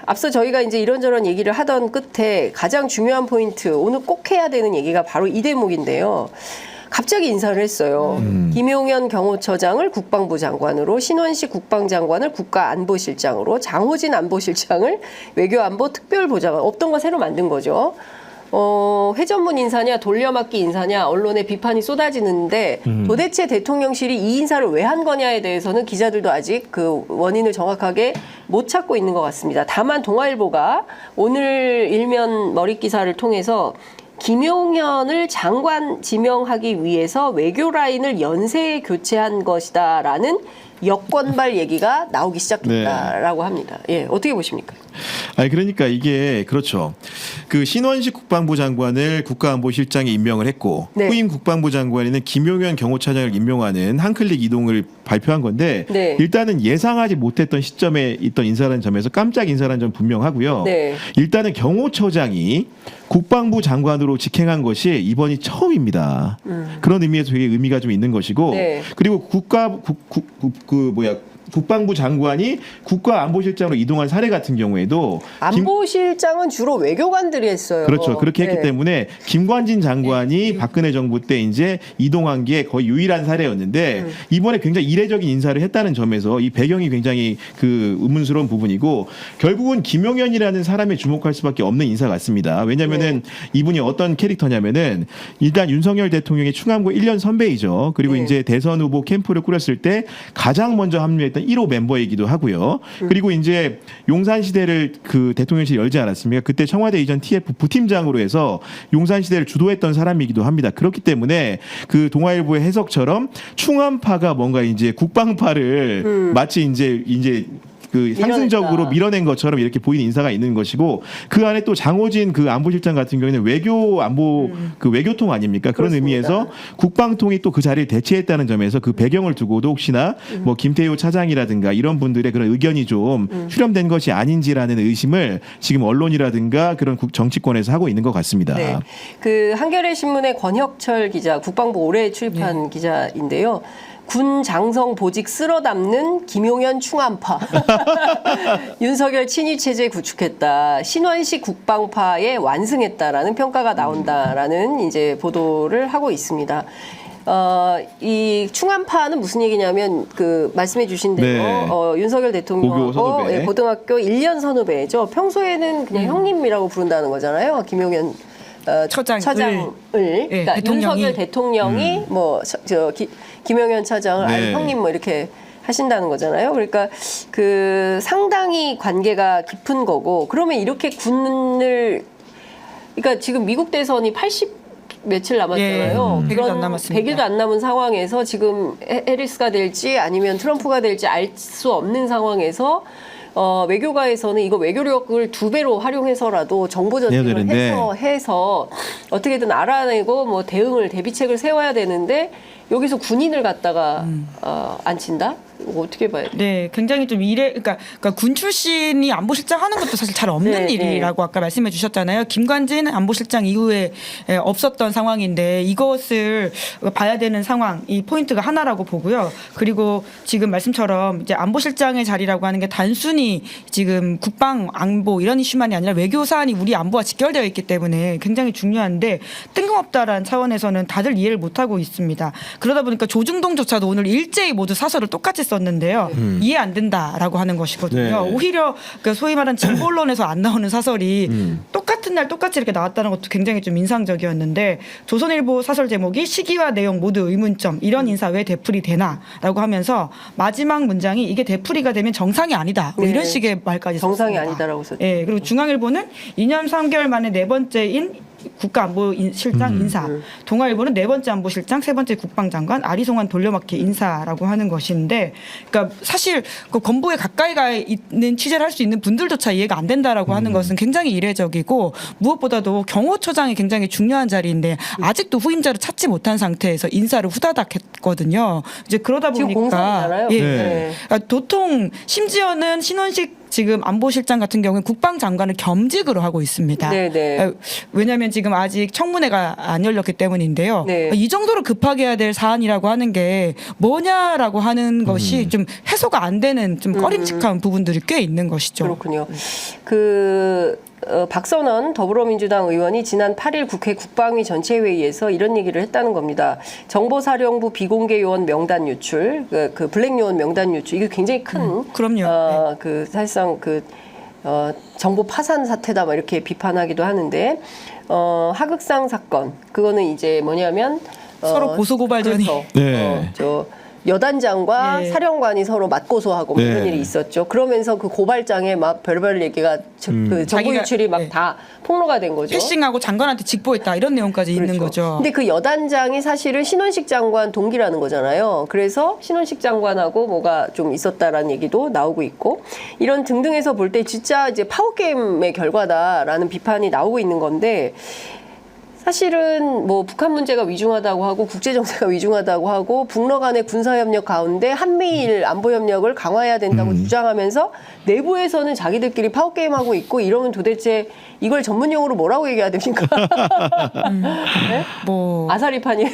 앞서 저희가 이제 이런저런 얘기를 하던 끝에 가장 중요한 포인트, 오늘 꼭 해야 되는 얘기가 바로 이 대목인데요. 갑자기 인사를 했어요. 김용현 경호처장을 국방부 장관으로, 신원식 국방장관을 국가안보실장으로, 장호진 안보실장을 외교안보 특별보좌관, 없던 거 새로 만든 거죠. 회전문 인사냐 돌려막기 인사냐 언론의 비판이 쏟아지는데 도대체 대통령실이 이 인사를 왜 한 거냐에 대해서는 기자들도 아직 그 원인을 정확하게 못 찾고 있는 것 같습니다. 다만 동아일보가 오늘 일면 머릿 기사를 통해서 김용현을 장관 지명하기 위해서 외교 라인을 연쇄 교체한 것이다라는 여권발 얘기가 나오기 시작했다라고 합니다. 예, 어떻게 보십니까? 아니 그러니까 이게 그렇죠. 그 신원식 국방부 장관을 국가안보실장에 임명을 했고 네. 후임 국방부 장관에는 김용현 경호처장을 임명하는 한 클릭 이동을 발표한 건데 네. 일단은 예상하지 못했던 시점에 있던 인사라는 점에서 깜짝 인사라는 점 분명하고요. 네. 일단은 경호처장이 국방부 장관으로 직행한 것이 이번이 처음입니다. 그런 의미에서 되게 의미가 좀 있는 것이고 네. 그리고 국방부 장관이 국가안보실장으로 이동한 사례 같은 경우에도 안보실장은 주로 외교관들이 했어요. 그렇죠. 그렇게 했기 네. 때문에 김관진 장관이 박근혜 정부 때 이제 이동한 게 거의 유일한 사례였는데 이번에 굉장히 이례적인 인사를 했다는 점에서 이 배경이 굉장히 그 의문스러운 부분이고 결국은 김용현이라는 사람에 주목할 수밖에 없는 인사 같습니다. 왜냐하면은 이분이 어떤 캐릭터냐면은 일단 윤석열 대통령의 충암고 1년 선배이죠. 그리고 네. 이제 대선 후보 캠프를 꾸렸을 때 가장 먼저 합류했던 1호 멤버이기도 하고요. 그리고 이제 용산 시대를 그 대통령실이 열지 않았습니까? 그때 청와대 이전 TF 부팀장으로 해서 용산 시대를 주도했던 사람이기도 합니다. 그렇기 때문에 그 동아일보의 해석처럼 충암파가 뭔가 이제 국방파를 마치 이제 그 상승적으로 밀어낸 것처럼 이렇게 보이는 인사가 있는 것이고 그 안에 또 장호진 그 안보실장 같은 경우에는 외교 안보 그 외교통 아닙니까? 그런 그렇습니다. 의미에서 국방통이 또 그 자리를 대체했다는 점에서 그 배경을 두고도 혹시나 뭐 김태효 차장이라든가 이런 분들의 그런 의견이 좀 수렴된 것이 아닌지라는 의심을 지금 언론이라든가 그런 정치권에서 하고 있는 것 같습니다. 네. 그 한겨레 신문의 권혁철 기자, 국방부 올해 출입한 기자인데요. 군 장성 보직 쓸어 담는 김용현 충암파. 윤석열 친위 체제 구축했다. 신원식 국방파에 완승했다라는 평가가 나온다라는 이제 보도를 하고 있습니다. 이 충암파는 무슨 얘기냐면 그 말씀해 주신 대로 윤석열 대통령 고등학교 1년 선후배죠. 평소에는 그냥 형님이라고 부른다는 거잖아요. 김용현 차장을 그러니까 윤석열 대통령이 뭐 김용현 차장을 아니 형님 뭐 이렇게 하신다는 거잖아요. 그러니까 그 상당히 관계가 깊은 거고 그러면 이렇게 군을 그러니까 지금 미국 대선이 80 며칠 남았잖아요. 100일도 안 남았습니다. 100일도 안 남은 상황에서 지금 해리스가 될지 아니면 트럼프가 될지 알 수 없는 상황에서 외교가에서는 이거 외교력을 2배로 활용해서라도 정보 전쟁을 해서 어떻게든 알아내고 뭐 대비책을 세워야 되는데 여기서 군인을 갖다가 앉힌다? 이거 어떻게 봐야 돼요? 네, 굉장히 좀 그러니까 군 출신이 안보실장 하는 것도 사실 잘 없는 일이라고 아까 말씀해 주셨잖아요. 김관진 안보실장 이후에 없었던 상황인데 이것을 봐야 되는 상황, 이 포인트가 하나라고 보고요. 그리고 지금 말씀처럼 이제 안보실장의 자리라고 하는 게 단순히 지금 국방 안보 이런 이슈만이 아니라 외교 사안이 우리 안보와 직결되어 있기 때문에 굉장히 중요한데 뜬금없다라는 차원에서는 다들 이해를 못하고 있습니다. 그러다 보니까 조중동조차도 오늘 일제히 모두 사설을 똑같이 썼는데요. 이해 안 된다라고 하는 것이거든요. 오히려 그 소위 말하는 진보 언론에서 안 나오는 사설이 똑같은 날 똑같이 이렇게 나왔다는 것도 굉장히 좀 인상적이었는데 조선일보 사설 제목이 시기와 내용 모두 의문점 이런 인사 왜 되풀이 되나라고 하면서 마지막 문장이 이게 되풀이가 되면 정상이 아니다. 뭐 이런 식의 말까지 정상이 썼습니다. 아니다라고 썼죠. 네, 그리고 중앙일보는 2년 3개월 만에 4번째인 국가안보실장 인사, 동아일보는 4번째 안보실장, 3번째 국방장관, 아리송한 돌려막기 인사라고 하는 것인데, 그러니까 사실 그 건보에 가까이 가 있는 취재를 할 수 있는 분들조차 이해가 안 된다라고 하는 것은 굉장히 이례적이고 무엇보다도 경호처장이 굉장히 중요한 자리인데 아직도 후임자를 찾지 못한 상태에서 인사를 후다닥 했거든요. 이제 그러다 보니까 지금 공사잖아요. 그러니까 도통 심지어는 신원식 지금 안보실장 같은 경우는 국방장관을 겸직으로 하고 있습니다. 네네. 왜냐하면 지금 아직 청문회가 안 열렸기 때문인데요. 네. 이 정도로 급하게 해야 될 사안이라고 하는 게 뭐냐라고 하는 것이 좀 해소가 안 되는 좀 꺼림칙한 부분들이 꽤 있는 것이죠. 그렇군요. 박선원 더불어민주당 의원이 지난 8일 국회 국방위 전체회의에서 이런 얘기를 했다는 겁니다. 정보사령부 비공개 요원 명단 유출, 그 블랙 요원 명단 유출, 이게 굉장히 큰, 그럼요. 사실상 정보 파산 사태다, 막 이렇게 비판하기도 하는데, 하극상 사건, 그거는 이제 뭐냐면, 서로 고소고발전이. 그렇죠. 네. 여단장과 네. 사령관이 서로 맞고소하고 뭐 이런 네. 일이 있었죠. 그러면서 그 고발장에 막 별별 얘기가 그 정보 자기가- 유출이 막 네. 다 폭로가 된 거죠. 패싱하고 장관한테 직보했다 이런 내용까지 있는 그렇죠. 거죠. 근데 그 여단장이 사실은 신원식 장관 동기라는 거잖아요. 그래서 신원식 장관하고 뭐가 좀 있었다라는 얘기도 나오고 있고, 이런 등등해서 볼 때 진짜 이제 파워게임의 결과다라는 비판이 나오고 있는 건데, 사실은 뭐 북한 문제가 위중하다고 하고 국제 정세가 위중하다고 하고 북러 간의 군사 협력 가운데 한미일 안보 협력을 강화해야 된다고 주장하면서 내부에서는 자기들끼리 파워 게임 하고 있고, 이러면 도대체 이걸 전문용어로 뭐라고 얘기해야 됩니까? 네? 뭐 아사리판이에요.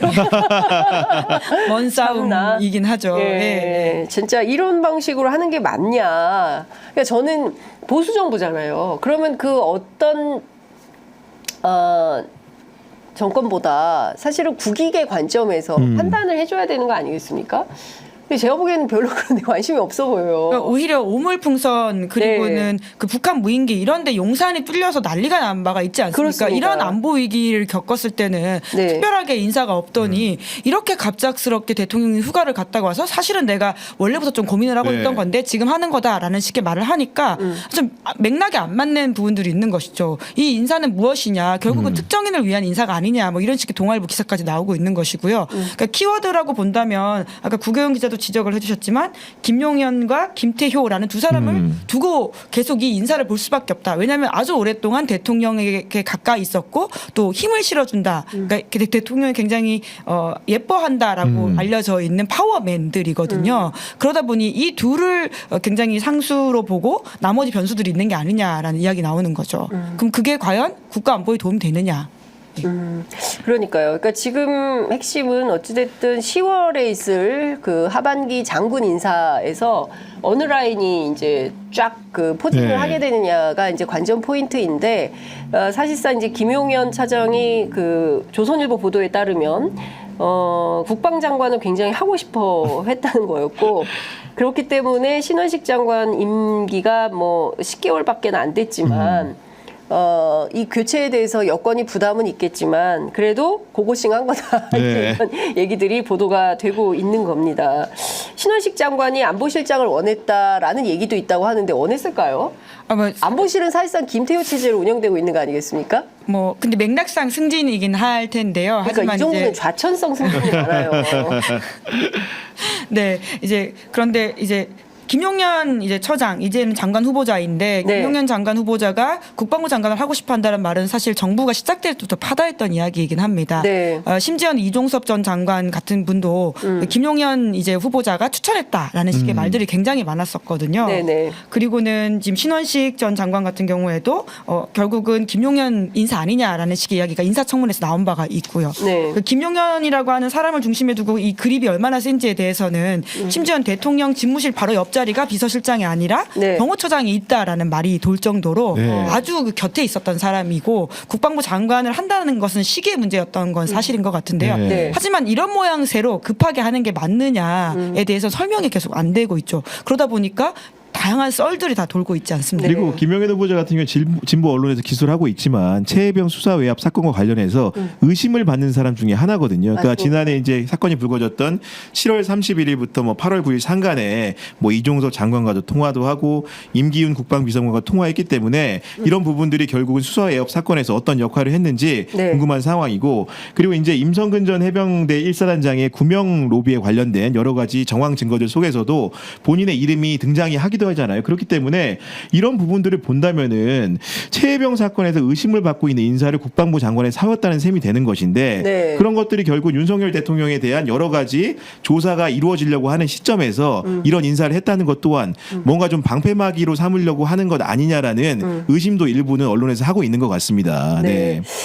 먼 싸움이긴 하죠. 예, 예. 진짜 이런 방식으로 하는 게 맞냐? 그러니까 저는 보수 정부잖아요. 그러면 그 어떤 정권보다 사실은 국익의 관점에서 판단을 해줘야 되는 거 아니겠습니까? 근데 제가 보기에는 별로 그런 데 관심이 없어 보여요. 그러니까 오히려 오물풍선 그리고는 그 북한 무인기 이런데 용산이 뚫려서 난리가 난 바가 있지 않습니까? 그렇습니다. 이런 안보 위기를 겪었을 때는 네. 특별하게 인사가 없더니 이렇게 갑작스럽게 대통령이 휴가를 갔다가 와서 사실은 내가 원래부터 좀 고민을 하고 네. 있던 건데 지금 하는 거다라는 식의 말을 하니까 좀 맥락이 안 맞는 부분들이 있는 것이죠. 이 인사는 무엇이냐? 결국은 특정인을 위한 인사가 아니냐? 뭐 이런 식의 동아일보 기사까지 나오고 있는 것이고요. 그러니까 키워드라고 본다면 아까 구교영 기자도 지적을 해주셨지만 김용현과 김태효라는 두 사람을 두고 계속 이 인사를 볼 수밖에 없다. 왜냐하면 아주 오랫동안 대통령에게 가까이 있었고 또 힘을 실어준다. 그러니까 대통령이 굉장히 예뻐한다라고 알려져 있는 파워맨들이거든요. 그러다 보니 이 둘을 굉장히 상수로 보고 나머지 변수들이 있는 게 아니냐라는 이야기 나오는 거죠. 그럼 그게 과연 국가 안보에 도움이 되느냐? 그러니까요. 그러니까 지금 핵심은 어찌됐든 10월에 있을 그 하반기 장군 인사에서 어느 라인이 이제 쫙 그 포진을 네. 하게 되느냐가 이제 관전 포인트인데, 사실상 이제 김용현 차장이 그 조선일보 보도에 따르면 국방장관을 굉장히 하고 싶어 했다는 거였고, 그렇기 때문에 신원식 장관 임기가 뭐 10개월밖에 안 됐지만 이 교체에 대해서 여건이 부담은 있겠지만 그래도 고고싱한 거다. 네. 이런 얘기들이 보도가 되고 있는 겁니다. 신원식 장관이 안보실장을 원했다라는 얘기도 있다고 하는데 원했을까요? 안보실은 사실상 김태효 체제로 운영되고 있는 거 아니겠습니까? 뭐 근데 맥락상 승진이긴 할 텐데요. 그러니까 하지만 이 정도는 이제 좌천성 승진이 많아요. 네, 이제 그런데 이제 김용현 이제 처장 이제는 장관 후보자인데 네. 김용현 장관 후보자가 국방부 장관을 하고 싶어한다는 말은 사실 정부가 시작될 때부터 파다했던 이야기이긴 합니다. 네. 심지어 이종섭 전 장관 같은 분도 김용현 이제 후보자가 추천했다라는 식의 말들이 굉장히 많았었거든요. 네네. 그리고는 지금 신원식 전 장관 같은 경우에도 결국은 김용현 인사 아니냐라는 식의 이야기가 인사청문회에서 나온 바가 있고요. 네. 그 김용현이라고 하는 사람을 중심에 두고 이 그립이 얼마나 센지에 대해서는 심지어 대통령 집무실 바로 옆자리가 비서실장이 아니라 네. 경호처장이 있다라는 말이 돌 정도로 네. 아주 그 곁에 있었던 사람이고 국방부 장관을 한다는 것은 시기의 문제였던 건 사실인 것 같은데요. 네. 네. 하지만 이런 모양새로 급하게 하는 게 맞느냐에 대해서 설명이 계속 안 되고 있죠. 그러다 보니까 다양한 썰들이 다 돌고 있지 않습니까? 그리고 김용현 후보자 같은 경우 진보 언론에서 기소를 하고 있지만 최혜병 수사 외압 사건과 관련해서 의심을 받는 사람 중에 하나거든요. 그러니까 맞습니다. 지난해 이제 사건이 불거졌던 7월 31일부터 뭐 8월 9일 상간에 뭐 이종석 장관과도 통화도 하고 임기훈 국방비서관과 통화했기 때문에 이런 부분들이 결국은 수사 외압 사건에서 어떤 역할을 했는지 네. 궁금한 상황이고, 그리고 이제 임성근 전 해병대 1사단장의 구명 로비에 관련된 여러 가지 정황 증거들 속에서도 본인의 이름이 등장이 하기도 필요하잖아요. 그렇기 때문에 이런 부분들을 본다면은 최혜병 사건에서 의심을 받고 있는 인사를 국방부 장관에 사왔다는 셈이 되는 것인데 네. 그런 것들이 결국 윤석열 대통령에 대한 여러 가지 조사가 이루어지려고 하는 시점에서 이런 인사를 했다는 것 또한 뭔가 좀 방패막이로 삼으려고 하는 것 아니냐라는 의심도 일부는 언론에서 하고 있는 것 같습니다. 네. 네.